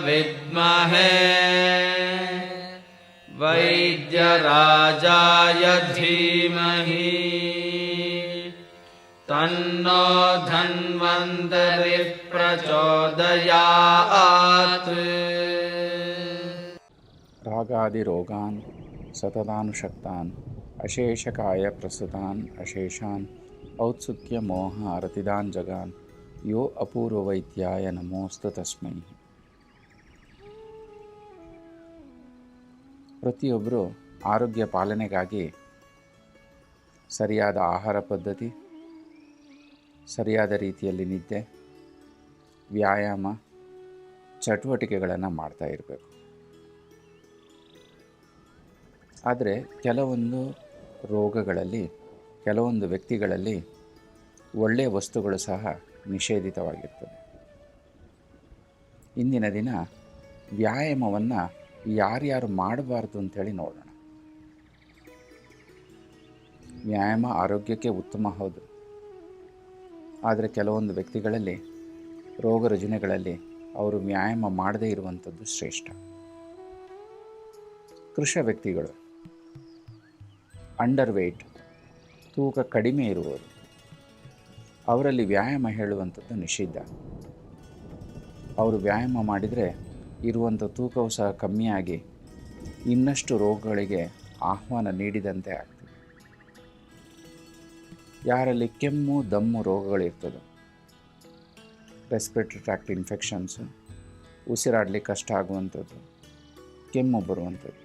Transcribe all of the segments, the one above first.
विद्महे वैद्यराजाय धीमहि तन्नो धन्वन्तरिः प्रचोदयात्। रागादिरोगान् सततानुषक्तान् अशेषकाय प्रसुतान् अशेषान् औत्सुक्य मोह रतिदान् जगान् यो अपूर्ववैद्याय नमोऽस्तु तस्मै. ಪ್ರತಿಯೊಬ್ಬರು ಆರೋಗ್ಯ ಪಾಲನೆಗಾಗಿ ಸರಿಯಾದ ಆಹಾರ ಪದ್ಧತಿ, ಸರಿಯಾದ ರೀತಿಯಲ್ಲಿ ನಿದ್ದೆ, ವ್ಯಾಯಾಮ, ಚಟುವಟಿಕೆಗಳನ್ನು ಮಾಡ್ತಾ ಇರಬೇಕು. ಆದರೆ ಕೆಲವೊಂದು ರೋಗಗಳಲ್ಲಿ, ಕೆಲವೊಂದು ವ್ಯಕ್ತಿಗಳಲ್ಲಿ ಒಳ್ಳೆಯ ವಸ್ತುಗಳು ಸಹ ನಿಷೇಧಿತವಾಗಿರ್ತದೆ. ಇಂದಿನ ದಿನ ವ್ಯಾಯಾಮವನ್ನು ಯಾರ್ಯಾರು ಮಾಡಬಾರ್ದು ಅಂಥೇಳಿ ನೋಡೋಣ. ವ್ಯಾಯಾಮ ಆರೋಗ್ಯಕ್ಕೆ ಉತ್ತಮ ಹೌದು, ಆದರೆ ಕೆಲವೊಂದು ವ್ಯಕ್ತಿಗಳಲ್ಲಿ ರೋಗ ರುಜಿನಗಳಲ್ಲಿ ಅವರು ವ್ಯಾಯಾಮ ಮಾಡದೇ ಇರುವಂಥದ್ದು ಶ್ರೇಷ್ಠ. ಕೃಷ ವ್ಯಕ್ತಿಗಳು, ಅಂಡರ್ ವೇಟ್, ತೂಕ ಕಡಿಮೆ ಇರುವವರು, ಅವರಲ್ಲಿ ವ್ಯಾಯಾಮ ಹೇಳುವಂಥದ್ದು ನಿಷಿದ್ಧ. ಅವರು ವ್ಯಾಯಾಮ ಮಾಡಿದರೆ ಇರುವಂಥ ತೂಕವು ಸಹ ಕಮ್ಮಿಯಾಗಿ ಇನ್ನಷ್ಟು ರೋಗಗಳಿಗೆ ಆಹ್ವಾನ ನೀಡಿದಂತೆ ಆಗ್ತದೆ. ಯಾರಲ್ಲಿ ಕೆಮ್ಮು ದಮ್ಮು ರೋಗಗಳಿರ್ತದೋ, ರೆಸ್ಪಿರೇಟರಿ ಟ್ರ್ಯಾಕ್ಟ್ ಇನ್ಫೆಕ್ಷನ್ಸು, ಉಸಿರಾಡಲಿಕ್ಕೆ ಕಷ್ಟ ಆಗುವಂಥದ್ದು, ಕೆಮ್ಮು ಬರುವಂಥದ್ದು,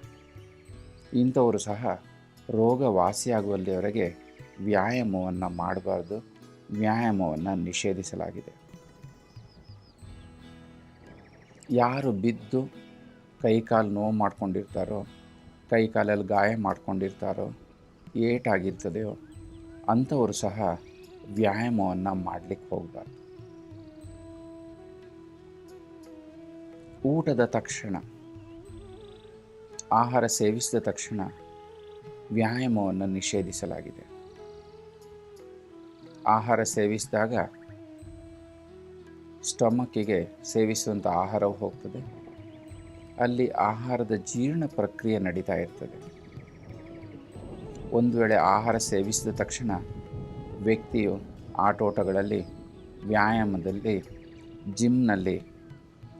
ಇಂಥವರು ಸಹ ರೋಗ ವಾಸಿಯಾಗುವಲ್ಲಿವರೆಗೆ ವ್ಯಾಯಾಮವನ್ನು ಮಾಡಬಾರ್ದು. ವ್ಯಾಯಾಮವನ್ನು ನಿಷೇಧಿಸಲಾಗಿದೆ. ಯಾರು ಬಿದ್ದು ಕೈಕಾಲು ನೋವು ಮಾಡ್ಕೊಂಡಿರ್ತಾರೋ, ಕೈಕಾಲಲ್ಲಿ ಗಾಯ ಮಾಡ್ಕೊಂಡಿರ್ತಾರೋ, ಏಟಾಗಿರ್ತದೆಯೋ ಅಂಥವರು ಸಹ ವ್ಯಾಯಾಮವನ್ನು ಮಾಡಲಿಕ್ಕೆ ಹೋಗಬಾರ್ದು. ಊಟದ ತಕ್ಷಣ, ಆಹಾರ ಸೇವಿಸಿದ ತಕ್ಷಣ ವ್ಯಾಯಾಮವನ್ನು ನಿಷೇಧಿಸಲಾಗಿದೆ. ಆಹಾರ ಸೇವಿಸಿದಾಗ ಸ್ಟಮಕ್ಕಿಗೆ ಸೇವಿಸುವಂಥ ಆಹಾರವು ಹೋಗ್ತದೆ, ಅಲ್ಲಿ ಆಹಾರದ ಜೀರ್ಣ ಪ್ರಕ್ರಿಯೆ ನಡೀತಾ ಇರ್ತದೆ. ಒಂದು ವೇಳೆ ಆಹಾರ ಸೇವಿಸಿದ ತಕ್ಷಣ ವ್ಯಕ್ತಿಯು ಆಟೋಟಗಳಲ್ಲಿ, ವ್ಯಾಯಾಮದಲ್ಲಿ, ಜಿಮ್ನಲ್ಲಿ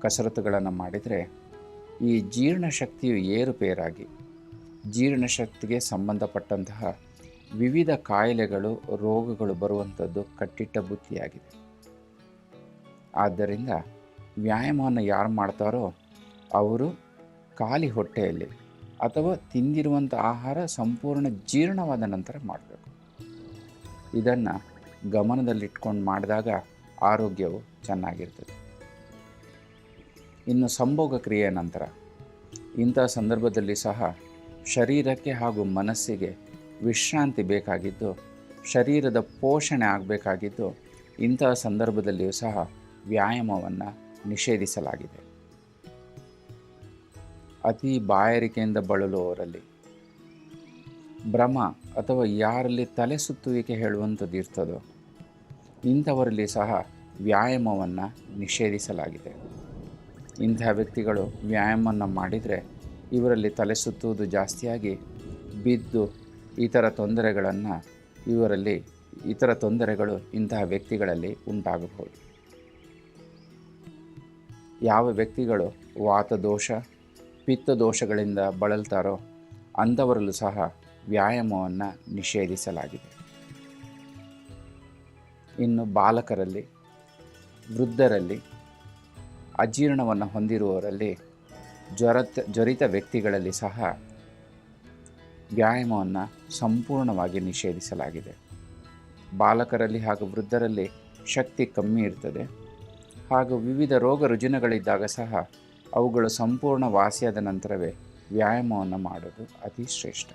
ಕಸರತ್ತುಗಳನ್ನು ಮಾಡಿದರೆ ಈ ಜೀರ್ಣಶಕ್ತಿಯು ಏರುಪೇರಾಗಿ ಜೀರ್ಣಶಕ್ತಿಗೆ ಸಂಬಂಧಪಟ್ಟಂತಹ ವಿವಿಧ ಕಾಯಿಲೆಗಳು, ರೋಗಗಳು ಬರುವಂಥದ್ದು ಕಟ್ಟಿಟ್ಟ ಬುತ್ತಿಯಾಗಿದೆ. ಆದ್ದರಿಂದ ವ್ಯಾಯಾಮವನ್ನು ಯಾರು ಮಾಡ್ತಾರೋ ಅವರು ಖಾಲಿ ಹೊಟ್ಟೆಯಲ್ಲಿ ಅಥವಾ ತಿಂದಿರುವಂಥ ಆಹಾರ ಸಂಪೂರ್ಣ ಜೀರ್ಣವಾದ ನಂತರ ಮಾಡಬೇಕು. ಇದನ್ನು ಗಮನದಲ್ಲಿಟ್ಕೊಂಡು ಮಾಡಿದಾಗ ಆರೋಗ್ಯವು ಚೆನ್ನಾಗಿರ್ತದೆ. ಇನ್ನು ಸಂಭೋಗ ಕ್ರಿಯೆಯ ನಂತರ ಇಂಥ ಸಂದರ್ಭದಲ್ಲಿ ಸಹ ಶರೀರಕ್ಕೆ ಹಾಗೂ ಮನಸ್ಸಿಗೆ ವಿಶ್ರಾಂತಿ ಬೇಕಾಗಿದ್ದು, ಶರೀರದ ಪೋಷಣೆ ಆಗಬೇಕಾಗಿದ್ದು, ಇಂತಹ ಸಂದರ್ಭದಲ್ಲಿಯೂ ಸಹ ವ್ಯಾಯಾಮವನ್ನು ನಿಷೇಧಿಸಲಾಗಿದೆ. ಅತಿ ಬಾಯಾರಿಕೆಯಿಂದ ಬಳಲುವವರಲ್ಲಿ, ಭ್ರಮ ಅಥವಾ ಯಾರಲ್ಲಿ ತಲೆ ಸುತ್ತುವಿಕೆ ಹೇಳುವಂಥದ್ದು ಇರ್ತದೋ ಇಂಥವರಲ್ಲಿ ಸಹ ವ್ಯಾಯಾಮವನ್ನು ನಿಷೇಧಿಸಲಾಗಿದೆ. ಇಂತಹ ವ್ಯಕ್ತಿಗಳು ವ್ಯಾಯಾಮವನ್ನು ಮಾಡಿದರೆ ಇವರಲ್ಲಿ ತಲೆ ಸುತ್ತುವುದು ಜಾಸ್ತಿಯಾಗಿ ಬಿದ್ದು ಇತರ ತೊಂದರೆಗಳು ಇಂತಹ ವ್ಯಕ್ತಿಗಳಲ್ಲಿ ಉಂಟಾಗಬಹುದು. ಯಾವ ವ್ಯಕ್ತಿಗಳು ವಾತದೋಷ, ಪಿತ್ತದೋಷಗಳಿಂದ ಬಳಲ್ತಾರೋ ಅಂಥವರಲ್ಲೂ ಸಹ ವ್ಯಾಯಾಮವನ್ನು ನಿಷೇಧಿಸಲಾಗಿದೆ. ಇನ್ನು ಬಾಲಕರಲ್ಲಿ, ವೃದ್ಧರಲ್ಲಿ, ಅಜೀರ್ಣವನ್ನು ಹೊಂದಿರುವವರಲ್ಲಿ, ಜ್ವರಿತ ವ್ಯಕ್ತಿಗಳಲ್ಲಿ ಸಹ ವ್ಯಾಯಾಮವನ್ನು ಸಂಪೂರ್ಣವಾಗಿ ನಿಷೇಧಿಸಲಾಗಿದೆ. ಬಾಲಕರಲ್ಲಿ ಹಾಗೂ ವೃದ್ಧರಲ್ಲಿ ಶಕ್ತಿ ಕಮ್ಮಿ ಇರ್ತದೆ, ಹಾಗೂ ವಿವಿಧ ರೋಗ ರುಜಿನಗಳಿದ್ದಾಗ ಸಹ ಅವುಗಳು ಸಂಪೂರ್ಣ ವಾಸಿಯಾದ ನಂತರವೇ ವ್ಯಾಯಾಮವನ್ನು ಮಾಡೋದು ಅತಿ ಶ್ರೇಷ್ಠ.